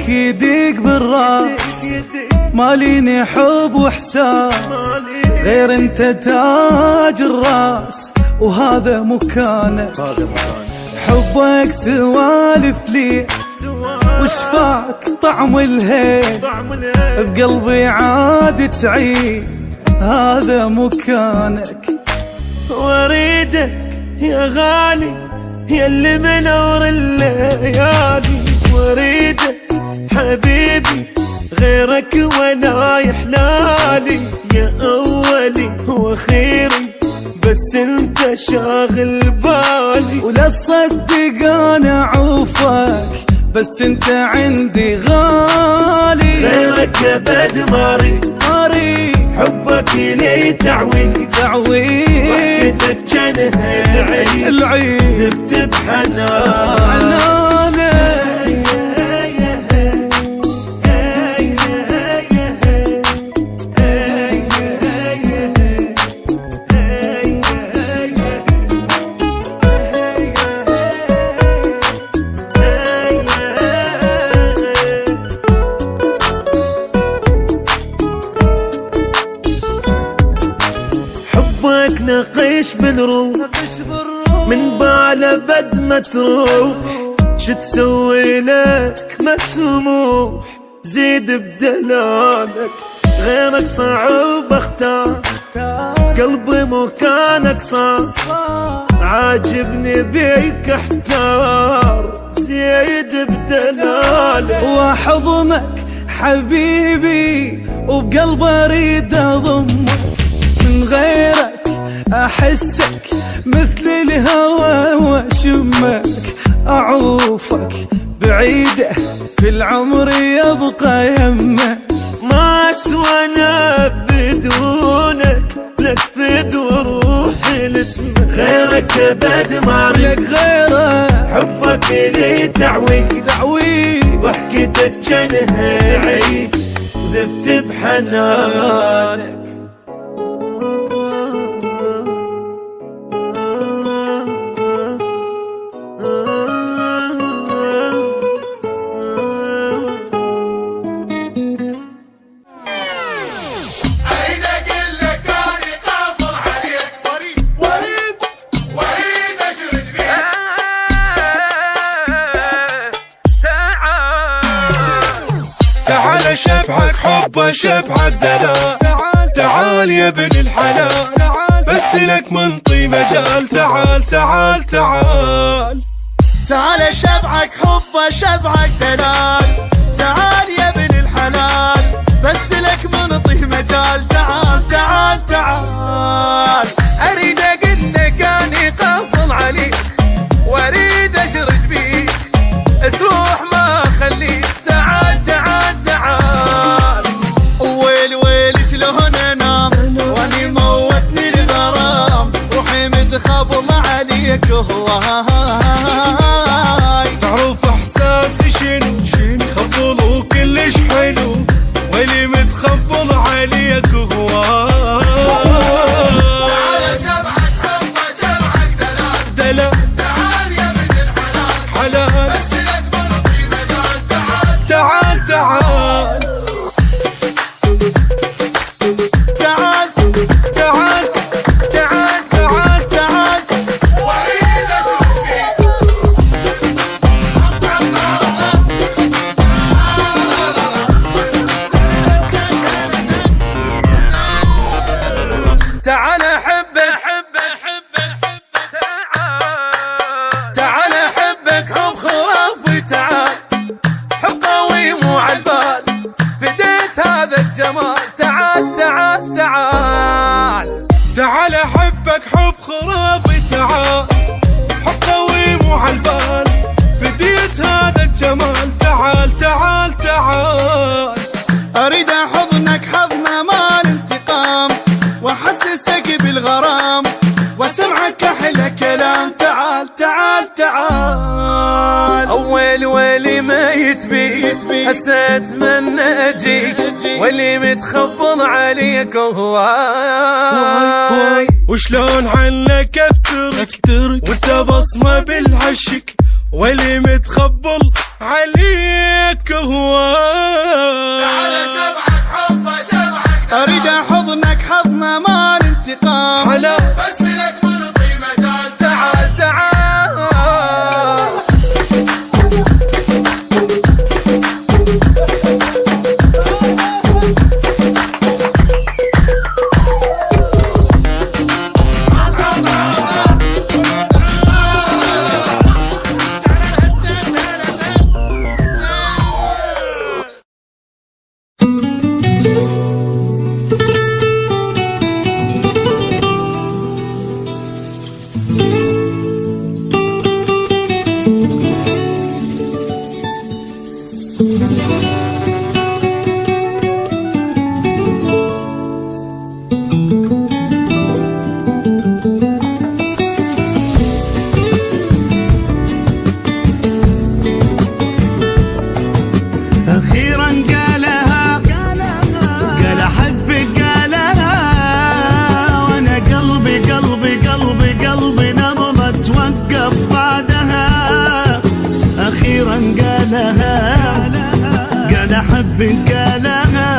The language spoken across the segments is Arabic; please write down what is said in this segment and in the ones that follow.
حبك يديك بالراس، ماليني حب وحساس غير انت تاج الراس، وهذا مكانك. حبك سوالف لي وشفاك طعم الهيل، بقلبي عاد تعيد هذا مكانك. واريدك يا غالي يا اللي منور الليالي، واريدك حبيبي غيرك ولا يحلالي، يا أولي واخيري بس انت شاغل بالي. ولا تصدق انا عوفك بس انت عندي غالي، غيرك ابد ماري حبك لي تعويل وحدتك جنها العيد ذبت بحنان. حبك نقيش بالروح من بعد بد ما تروح، شو تسوي لك ما تسموح زيد بدلالك. غيرك صعب اختار قلبي مكانك صار، عاجبني بيك احتار زيد بدلالك. وحضنك حبيبي وبقلبي اريد اضمك، من غيرك احسك مثل الهوى واشمك، اعوفك بعيده في العمر يبقى يمك. ما اسوانا بدونك لك فد وروحي لاسمك، غيرك ابد ما لك غيره حبك لي تعويد وحكيتك جنها عيد ذبت بحنانك. تعال شبعك حب شبعك دلال، تعال يا ابن الحلال بس لك منطي مجال. تعال تعال تعال تعال شبعك حب شبعك دلال، تعال يا ابن الحلال بس لك منطي مجال. تعال تعال تعال اريد اقول لك اني قافل عليك واريد اشرد بيك تروح ما خليك. تعال تعال تعال ويل ويل شلون انام واني موتني الغرام، روحي متخبل عليك هواي. تعرف احساسي شنو خبل وكلش حلو، ويلي متخبل عليك هواي. تعال شبعك حب شبعك دلال، تعال يا ابن الحلال بس لك منطي مجال. تعال تعال تعال تعال تعال تعال تعال تعال واريد اشوف فيك. تعال احبك تعال احبك حب خرافي. تعال حب قوي مو عالبال فديت هذا الجمال. تعال تعال تعال تعال احبك حب خرافي. تعال حب قوي مو عالبال فديت هذا الجمال. تعال تعال تعال اريد احضنك حضن مال انتقام، واحسسك بالغرام واسمعك احلى كلام. تعال تعال تعال اول ويلي ما يتبيك حسيت من اجيك، واللي متخبل عليك هواي. وشلون عنك افترك وانت بصمة بالعشق، واللي متخبل عليك هو. تعال شبعك حبه شبعك اريد حضنك حضن مال انتقام حلا بس لك منطي مجال تعال تعال. قال أحبك قالها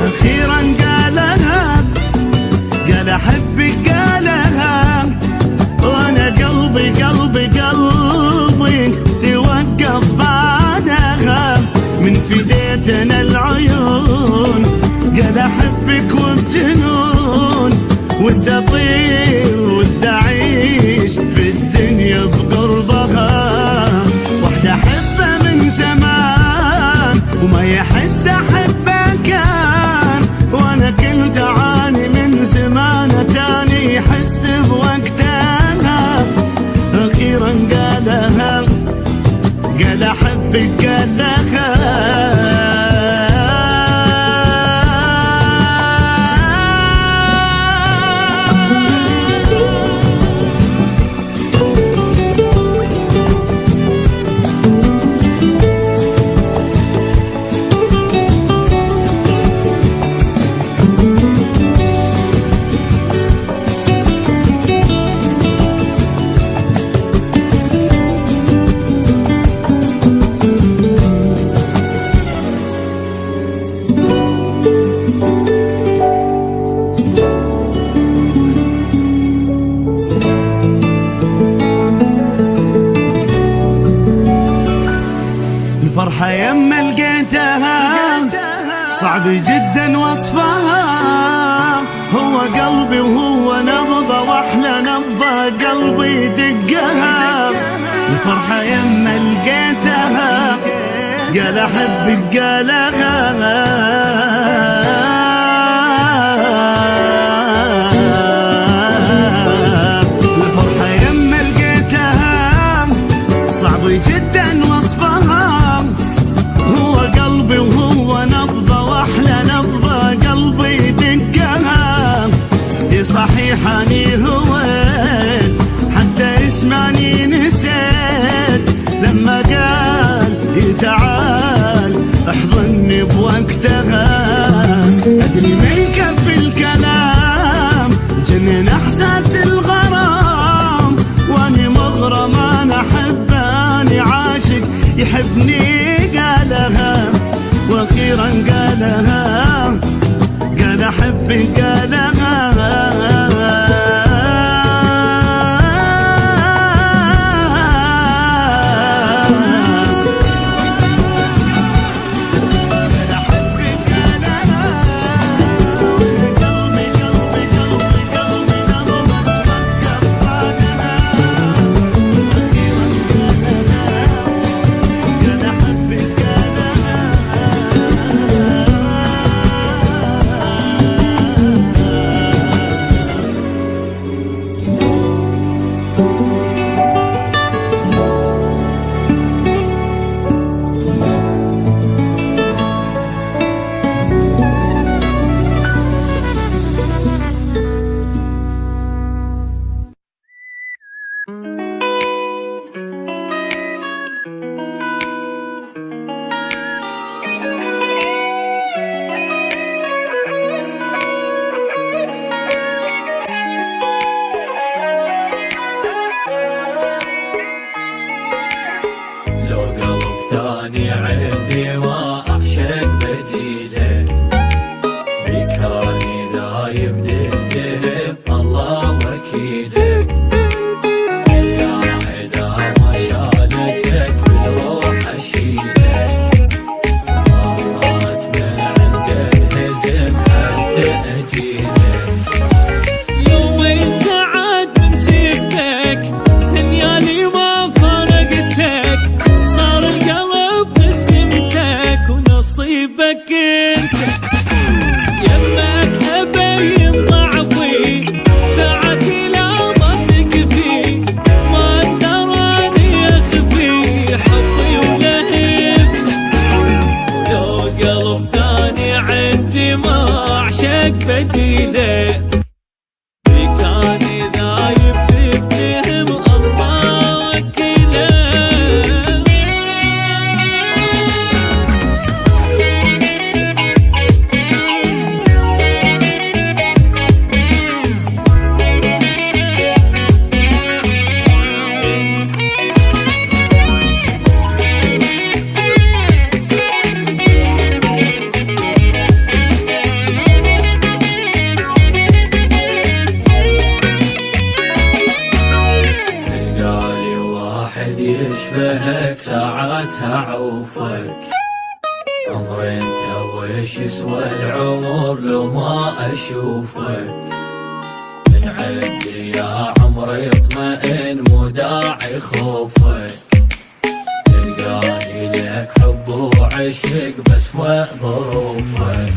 أخيرا قالها قال أحبك قالها وأنا قلبي قلبي قلبي توقف بعدها من فديتنا العيون قال أحبك وبجنون ودي اطير ودي اعيش في الدنيا بقربها وحدة احبها من زمان وما يحس احبها كان وانا كنت اعاني من زمان تاني يحس بوقتها اخيرا قالها قال احبك قالها الفرحة يما لقيتها صعب جدا وصفها هو قلبي وهو نبضة واحلى نبضة قلبي دقها الفرحة يما لقيتها قال احبك قالها الفرحة يما لقيتها صعب جدا وصفها هو قلبي وهو نبضة واحلى نبضة قلبي دقها صحيح اني هويت حتى اسمعني نسيت لما قال تعال احضني بوقتها ادري من كف الكلام جنن احساس الغرام واني مغرم انا احبه اني عاشق يحبني قالها واخيرا قالها قال احبك قالها رجالي وأعشق بديلك، بكاني ذايب تفتهم الله وكيلك. يا عدا ما شالتك بالروح أشيلك، مرات من عند الهزم حتى أجيلك. يومين ساعات من سيرتك دنيالي ما فرقتك، صار القلب قسمتك ونصيبك انت. يمك ابين ضعفي ساعتي لا ما تكفي، ما اقدر اني اخفي حبي ولهفت. ولو قلب ثاني عندي ما اعشق بديله، بكاني ذايب تفتهم الله وكيله. رجالي واحد يشبهك ساعاتها عوفك، عمر انت وش يسوى العمر لو ما اشوفك. من عندي يا عمري اطمئن مو داعي خوفك، تلقاني لك حب وعشق بس وظروفك.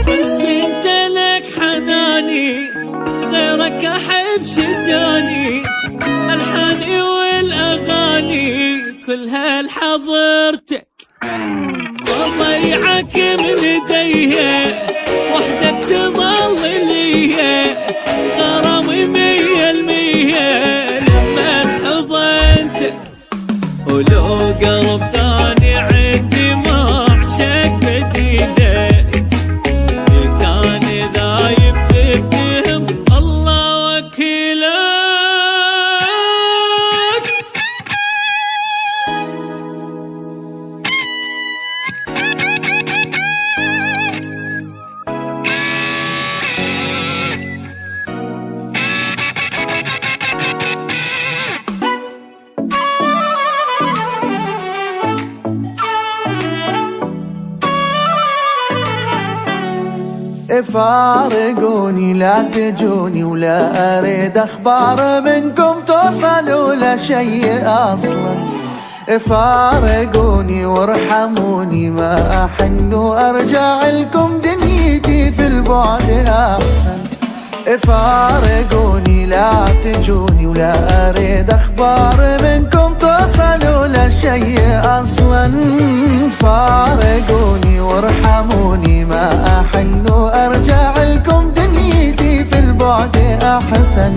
بس انت لك حناني غيرك احب شجاني، الحاني والاغاني كلها لحضرتك. وضيعك من ايديه وحدك تظل ليه، غرامي 100% لما حضنتك. ولو قلب ثاني عندي ما اعشق بديلك، بكاني ذايب تفتهم الله وكيلك. فارقوني لا تجوني ولا أريد أخبار منكم توصل ولا شيء أصلا. فارقوني وارحموني ما أحن وأرجع لكم دنيتي في البعد أحسن. فارقوني لا تجوني ولا أريد أخبار منكم توصل ولا شيء أصلا. فارقوني وارحموني ما أحن وأرجع لكم دنيتي في البعد أحسن.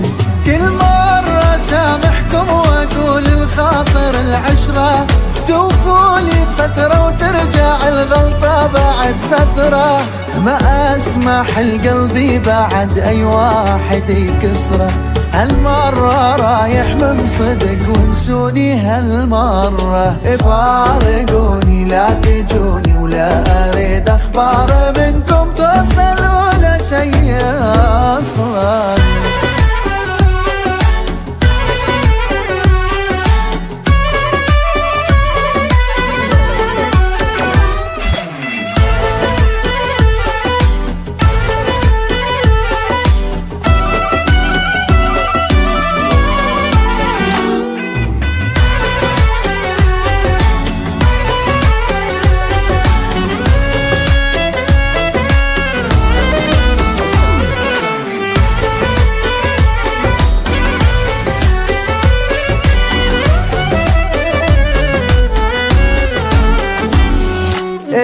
كل مرة سامحكم وأقول الخاطر العشرة، توفولي فترة وترجع الغلطة بعد فترة. ما أسمح لقلبي بعد أي واحد يكسره، هالمرة رايح من صدق وانسوني هالمرة. فارقوني لا تجوني ولا أريد أخبار منكم توصل ولا شيء أصلا.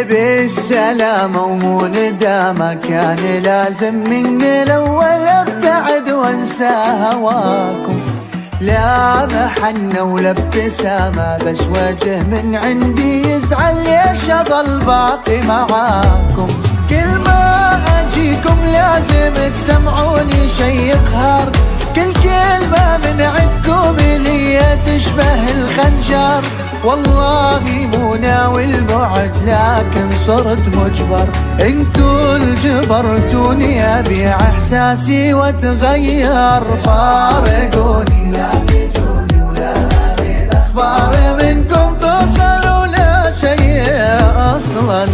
بالسلامة ومو ندامة، كان لازم من الأول ابتعد وانسى هواكم. لا محنة ولا ابتسامة، بس وجه من عندي يزعل ليش أظل باقي معاكم. كل ما أجيكم لازم تسمعوني شي يقهر، كل كلمة من عندكم لي تشبه الخنجر. جار، والله مو ناوي البعد لكن صرت مجبر. انتو الجبرتوني ابيع احساسي واتغير، فارقوني لا تجوني ولا اريد اخبار منكم توصل ولا شيء اصلا.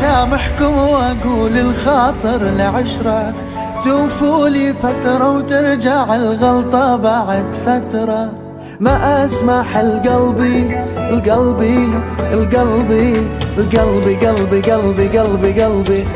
سامحكم واقول الخاطر لعشرة، توفولي فترة وترجع الغلطة بعد فترة. ما اسمح القلبي القلبي القلبي القلبي قلبي قلبي قلبي قلبي